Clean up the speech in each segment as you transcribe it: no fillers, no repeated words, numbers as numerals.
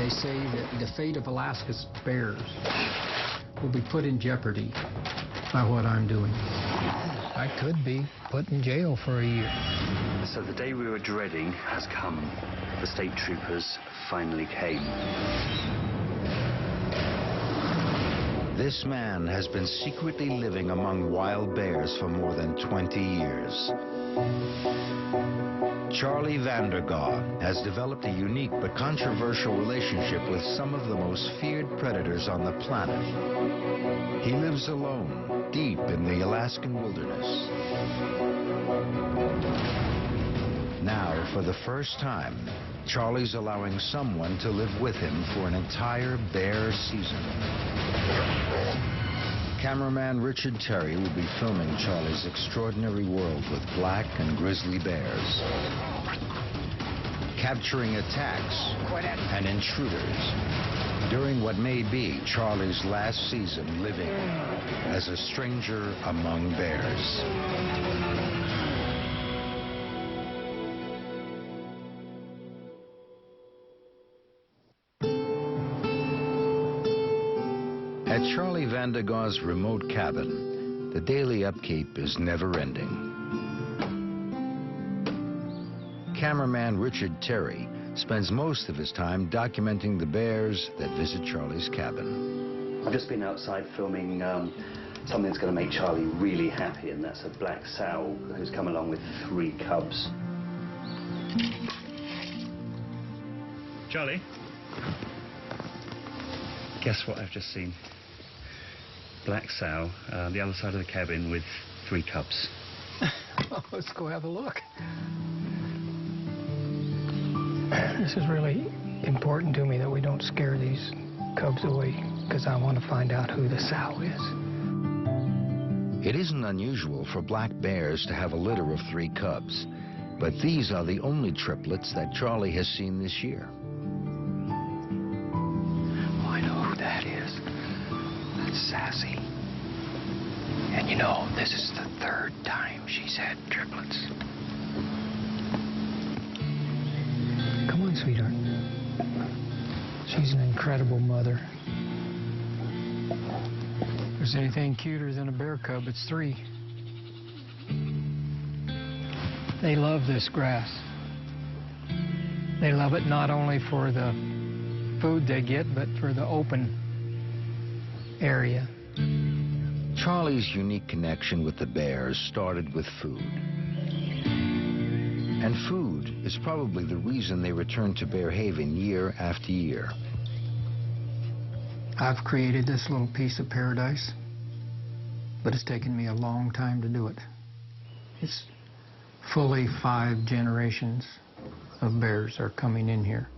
They say that the fate of Alaska's bears will be put in jeopardy by what I'm doing. I could be put in jail for a year. So the day we were dreading has come. The state troopers finally came. This man has been secretly living among wild bears for more than 20 years. Charlie Vandergaard has developed a unique but controversial relationship with some of the most feared predators on the planet. He lives alone, deep in the Alaskan wilderness. Now, for the first time, Charlie's allowing someone to live with him for an entire bear season. Cameraman Richard Terry will be filming Charlie's extraordinary world with black and grizzly bears, capturing attacks and intruders during what may be Charlie's last season living as a stranger among bears. At Charlie Vandergaard's remote cabin, the daily upkeep is never-ending. Cameraman Richard Terry spends most of his time documenting the bears that visit Charlie's cabin. I've just been outside filming something that's going to make Charlie really happy, and that's a black sow who's come along with 3 cubs. Charlie, guess what I've just seen? Black sow, the other side of the cabin with 3 cubs. Let's go have a look. This is really important to me that we don't scare these cubs away, because I want to find out who the sow is. It isn't unusual for black bears to have a litter of 3 cubs, but these are the only triplets that Charlie has seen this year. Oh, I know who that is. That's Sassy. And you know, this is the 3rd time she's had triplets. Come on, sweetheart. She's an incredible mother. If there's anything cuter than a bear cub, it's 3. They love this grass. They love it not only for the food they get, but for the open area. Charlie's unique connection with the bears started with food. And food is probably the reason they return to Bear Haven year after year. I've created this little piece of paradise, but it's taken me a long time to do it. It's fully 5 generations of bears are coming in here.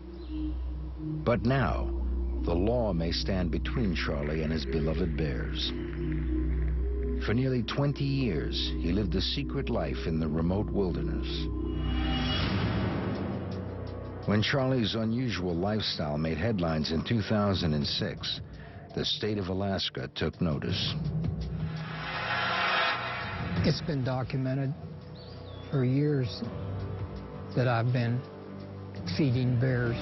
But now, the law may stand between Charlie and his beloved bears. For nearly 20 years, he lived a secret life in the remote wilderness. When Charlie's unusual lifestyle made headlines in 2006, the state of Alaska took notice. It's been documented for years that I've been feeding bears.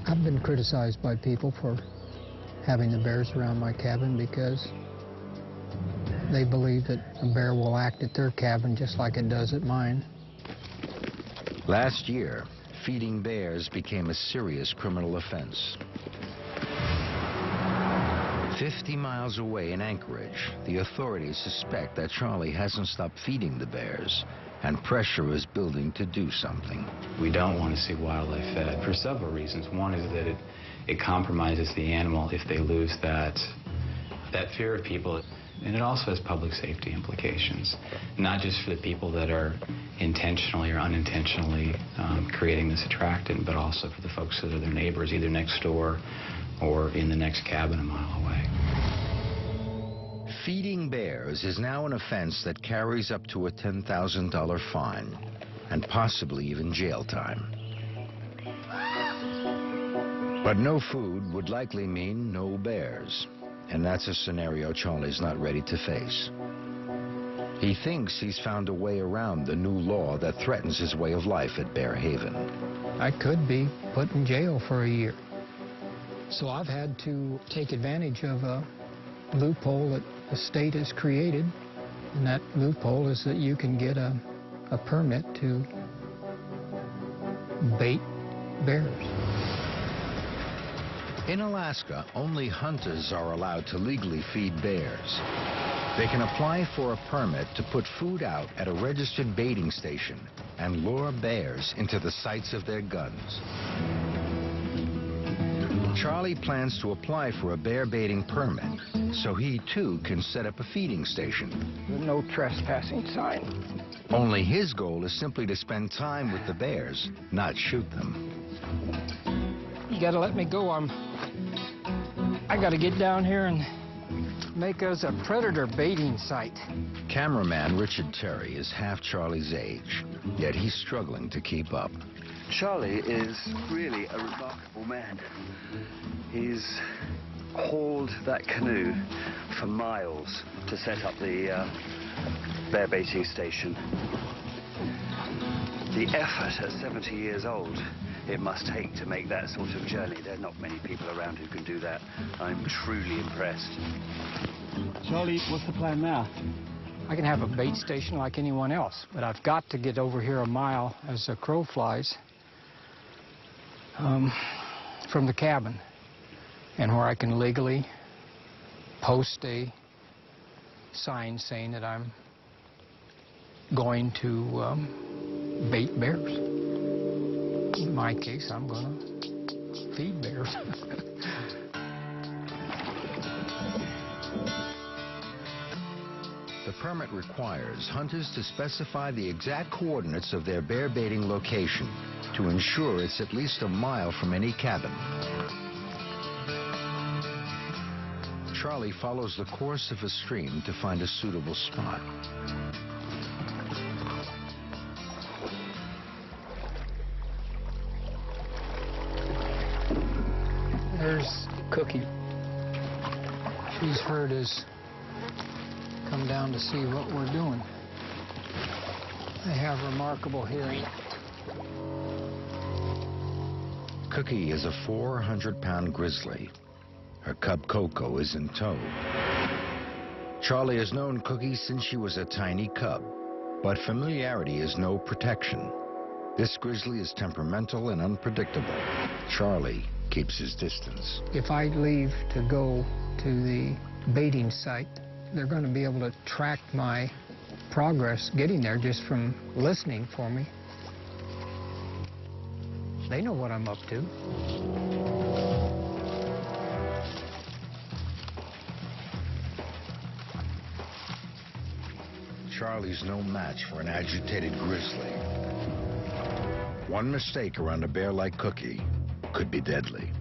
I've been criticized by people for having the bears around my cabin because they believe that a bear will act at their cabin just like it does at mine. Last year, feeding bears became a serious criminal offense. 50 miles away in Anchorage, the authorities suspect that Charlie hasn't stopped feeding the bears, and pressure is building to do something. We don't want to see wildlife fed for several reasons. One is that it compromises the animal if they lose that fear of people. And it also has public safety implications, not just for the people that are intentionally or unintentionally creating this attractant, but also for the folks that are their neighbors, either next door or in the next cabin a mile away. Feeding bears is now an offense that carries up to a $10,000 fine and possibly even jail time. But no food would likely mean no bears. And that's a scenario Charlie's not ready to face. He thinks he's found a way around the new law that threatens his way of life at Bear Haven. I could be put in jail for a year. So I've had to take advantage of a loophole that the state has created. And that loophole is that you can get a permit to bait bears. In Alaska, only hunters are allowed to legally feed bears. They can apply for a permit to put food out at a registered baiting station and lure bears into the sights of their guns. Charlie plans to apply for a bear baiting permit so he too can set up a feeding station. The no trespassing sign. Only his goal is simply to spend time with the bears, not shoot them. You gotta let me go. I gotta get down here and make us a predator baiting site. Cameraman Richard Terry is half Charlie's age, yet he's struggling to keep up. Charlie is really a remarkable man. He's hauled that canoe for miles to set up the bear baiting station. The effort at 70 years old it must take to make that sort of journey. There are not many people around who can do that. I'm truly impressed. Charlie, what's the plan now? I can have a bait station like anyone else, but I've got to get over here a mile as the crow flies from the cabin, and where I can legally post a sign saying that I'm going to bait bears. In my case, I'm going to feed bears. The permit requires hunters to specify the exact coordinates of their bear baiting location to ensure it's at least a mile from any cabin. Charlie follows the course of a stream to find a suitable spot. There's Cookie. She's heard us come down to see what we're doing. They have remarkable hearing. Cookie is a 400-pound grizzly. Her cub Coco is in tow. Charlie has known Cookie since she was a tiny cub, but familiarity is no protection. This grizzly is temperamental and unpredictable. Charlie keeps his distance. If I leave to go to the baiting site, they're going to be able to track my progress getting there just from listening for me. They know what I'm up to. Charlie's no match for an agitated grizzly. One mistake around a bear like Cookie could be deadly.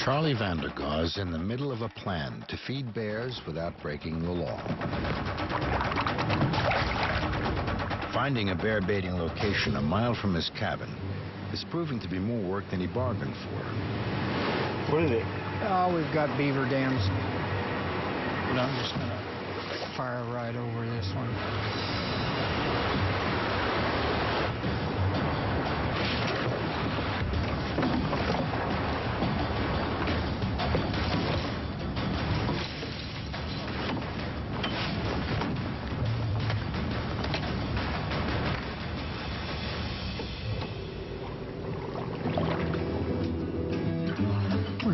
Charlie Vandergaard is in the middle of a plan to feed bears without breaking the law. Finding a bear baiting location a mile from his cabin is proving to be more work than he bargained for. What is it? Oh, we've got beaver dams. But I'm just going to fire right over this one.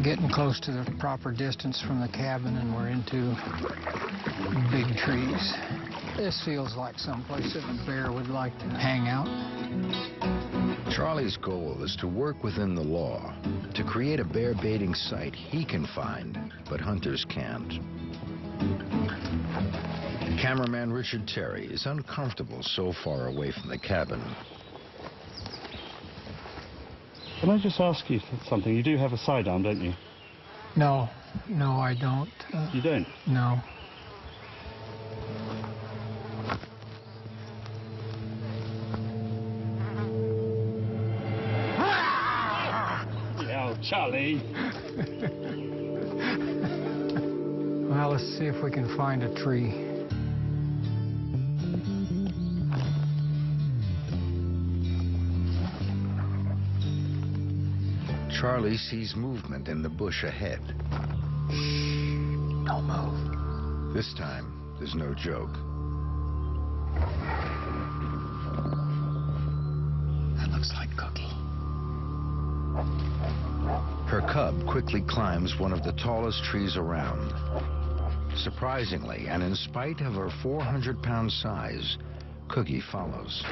Getting close to the proper distance from the cabin, and we're into big trees. This feels like someplace that a bear would like to hang out. Charlie's goal is to work within the law, to create a bear baiting site he can find, but hunters can't. Cameraman Richard Terry is uncomfortable so far away from the cabin. Can I just ask you something? You do have a sidearm, don't you? No, I don't. You don't? No. Charlie. Well, let's see if we can find a tree. Charlie sees movement in the bush ahead. Shh, don't move. This time, there's no joke. That looks like Cookie. Her cub quickly climbs one of the tallest trees around. Surprisingly, and in spite of her 400-pound size, Cookie follows.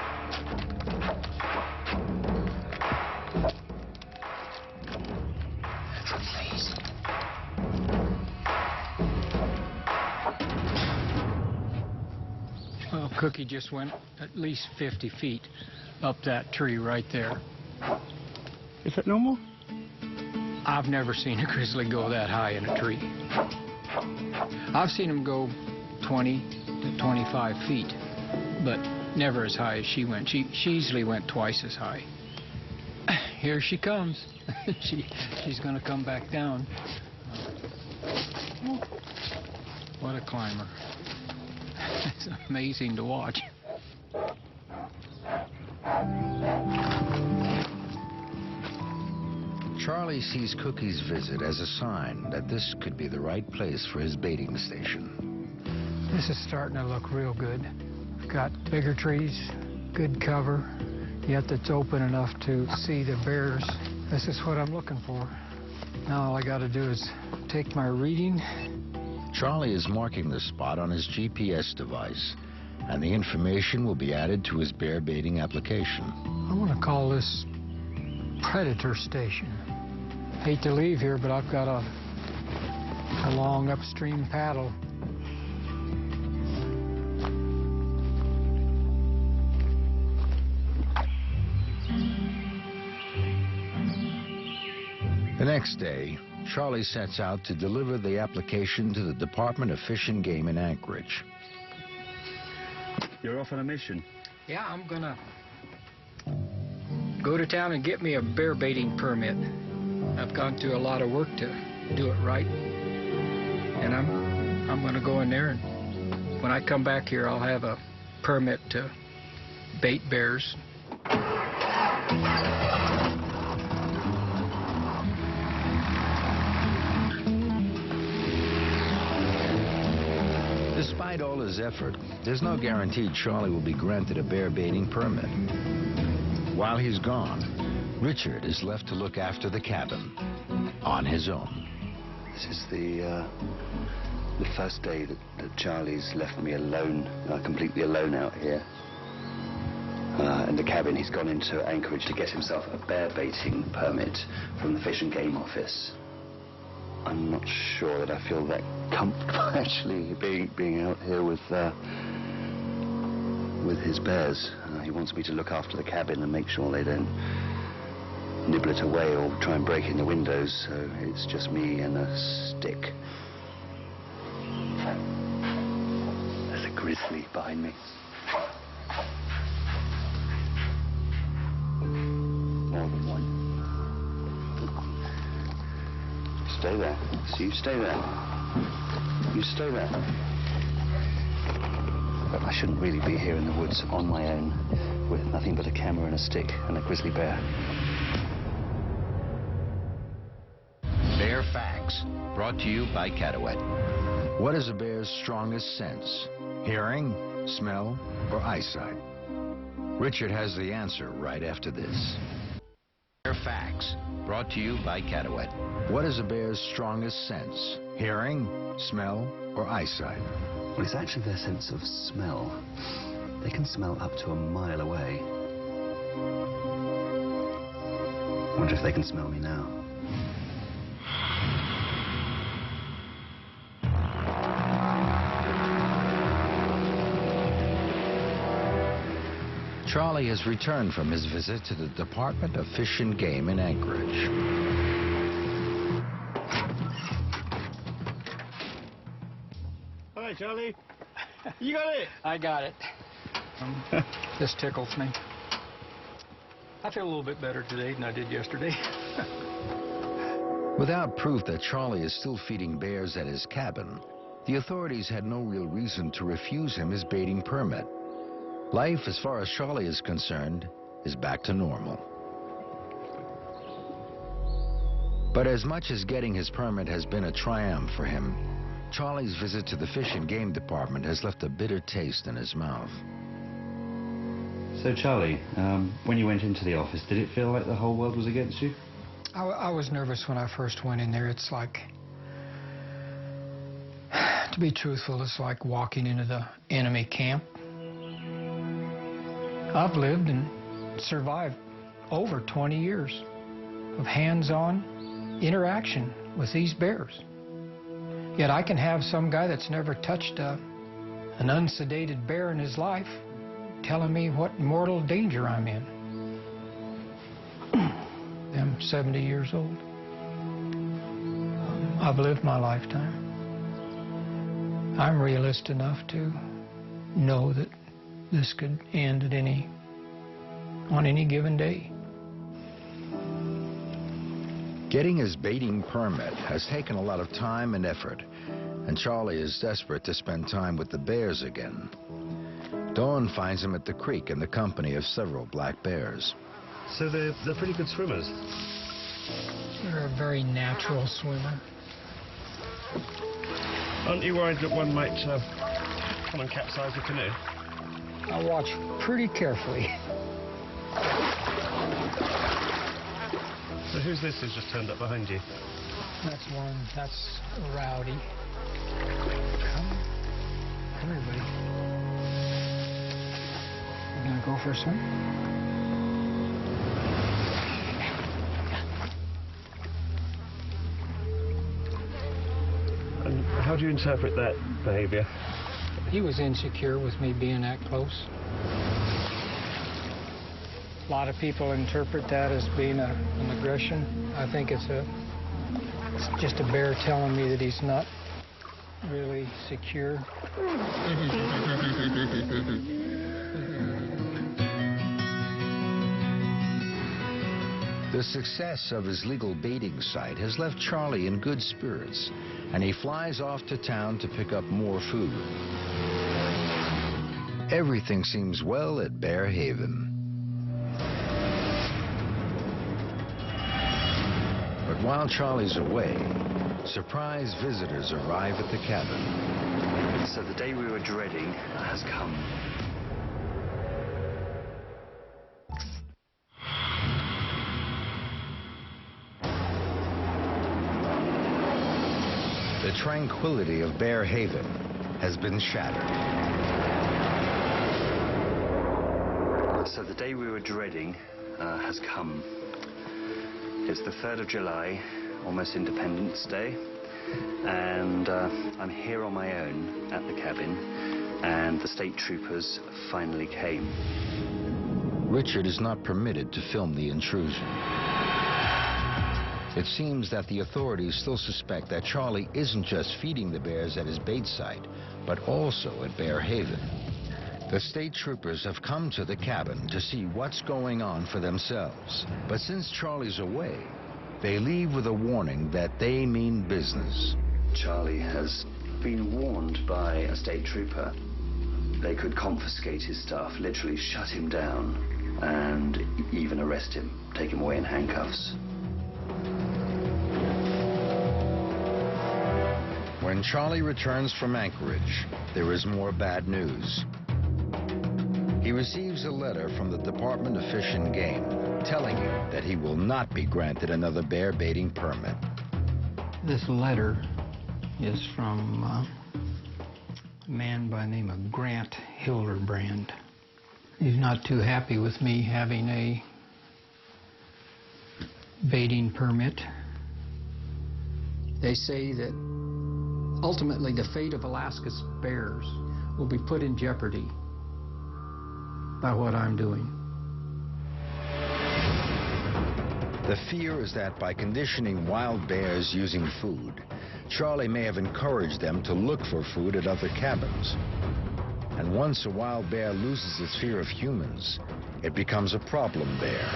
That's amazing. Well, Cookie just went at least 50 feet up that tree right there. Is that normal? I've never seen a grizzly go that high in a tree. I've seen them go 20 to 25 feet, but never as high as she went. She easily went twice as high. Here she comes. She's going to come back down. What a climber. It's amazing to watch. Charlie sees Cookie's visit as a sign that this could be the right place for his baiting station. This is starting to look real good. We've got bigger trees, good cover, yet it's open enough to see the bears. This is what I'm looking for. Now all I got to do is take my reading. Charlie is marking the spot on his GPS device, and the information will be added to his bear baiting application. I want to call this Predator Station. Hate to leave here, but I've got a long upstream paddle. The next day, Charlie sets out to deliver the application to the Department of Fish and Game in Anchorage. You're off on a mission. Yeah, I'm gonna go to town and get me a bear baiting permit. I've gone through a lot of work to do it right, and I'm gonna go in there, and when I come back here, I'll have a permit to bait bears. Despite all his effort, there's no guarantee Charlie will be granted a bear baiting permit. While he's gone, Richard is left to look after the cabin on his own. This is the first day that Charlie's left me alone, completely alone out here. In the cabin, he's gone into Anchorage to get himself a bear baiting permit from the Fish and Game office. I'm not sure that I feel that comfortable actually being out here with his bears. He wants me to look after the cabin and make sure they don't nibble it away or try and break in the windows, so it's just me and a stick. There's a grizzly behind me. More than one. Stay there. So you stay there. You stay there. But I shouldn't really be here in the woods on my own with nothing but a camera and a stick and a grizzly bear. Bear Facts, brought to you by Catawet. What is a bear's strongest sense? Hearing, smell, or eyesight? Richard has the answer right after this. Bear Facts, brought to you by Catawet. What is a bear's strongest sense? Hearing, smell, or eyesight? Well, it's actually their sense of smell. They can smell up to a mile away. I wonder if they can smell me now. Charlie has returned from his visit to the Department of Fish and Game in Anchorage. Hi, Charlie. You got it? I got it. This tickles me. I feel a little bit better today than I did yesterday. Without proof that Charlie is still feeding bears at his cabin, the authorities had no real reason to refuse him his baiting permit. Life, as far as Charlie is concerned, is back to normal. But as much as getting his permit has been a triumph for him, Charlie's visit to the Fish and Game Department has left a bitter taste in his mouth. So, Charlie, when you went into the office, did it feel like the whole world was against you? I was nervous when I first went in there. It's like, to be truthful, it's like walking into the enemy camp. I've lived and survived over 20 years of hands-on interaction with these bears. Yet I can have some guy that's never touched an unsedated bear in his life telling me what mortal danger I'm in. I'm 70 years old. I've lived my lifetime. I'm realist enough to know that this could end at on any given day. Getting his baiting permit has taken a lot of time and effort, and Charlie is desperate to spend time with the bears again. Dawn finds him at the creek in the company of several black bears. So they're pretty good swimmers. You're a very natural swimmer. Aren't you worried that one might come and capsize the canoe? I watch pretty carefully. So who's this who's just turned up behind you? That's Rowdy. Come here, buddy. You gonna go for a swim? And how do you interpret that behavior? He was insecure with me being that close. A lot of people interpret that as being an aggression. I think it's just a bear telling me that he's not really secure. The success of his legal baiting site has left Charlie in good spirits, and he flies off to town to pick up more food. Everything seems well at Bear Haven. But while Charlie's away, surprise visitors arrive at the cabin. So the day we were dreading has come. The tranquility of Bear Haven has been shattered. So the day we were dreading has come. It's the 3rd of July, almost Independence Day, and I'm here on my own at the cabin, and the state troopers finally came. Richard is not permitted to film the intrusion. It seems that the authorities still suspect that Charlie isn't just feeding the bears at his bait site, but also at Bear Haven. The state troopers have come to the cabin to see what's going on for themselves. But since Charlie's away, they leave with a warning that they mean business. Charlie has been warned by a state trooper. They could confiscate his stuff, literally shut him down, and even arrest him, take him away in handcuffs. When Charlie returns from Anchorage, there is more bad news. He receives a letter from the Department of Fish and Game telling him that he will not be granted another bear baiting permit. This letter is from a man by the name of Grant Hildebrand. He's not too happy with me having a baiting permit. They say that ultimately the fate of Alaska's bears will be put in jeopardy by what I'm doing. The fear is that by conditioning wild bears using food, Charlie may have encouraged them to look for food at other cabins. And once a wild bear loses its fear of humans, it becomes a problem bear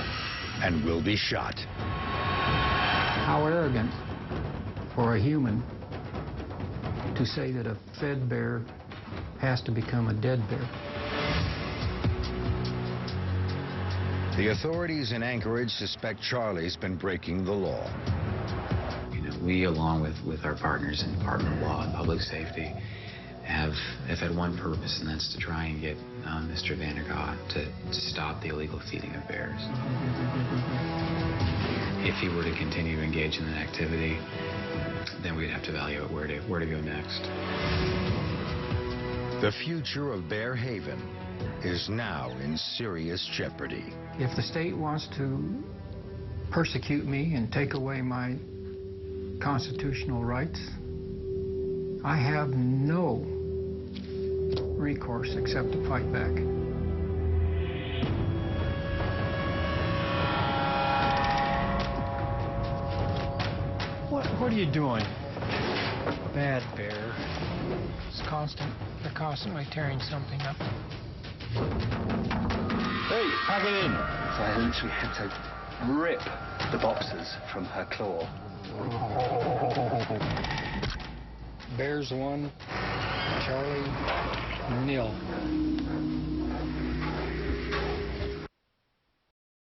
and will be shot. How How arrogant for a human to say that a fed bear has to become a dead bear. The authorities in Anchorage suspect Charlie's been breaking the law. You know, we, along with our partners in the Department of Law and Public Safety, have had one purpose, and that's to try and get Mr. Vandergaard to stop the illegal feeding of bears. If he were to continue to engage in that activity, then we'd have to evaluate where to go next. The future of Bear Haven is now in serious jeopardy. If the state wants to persecute me and take away my constitutional rights, I have no recourse except to fight back. What are you doing? Bad bear. They're constantly tearing something up. Hey, pack it in. So I literally had to rip the boxes from her claw. Bears 1, Charlie 0.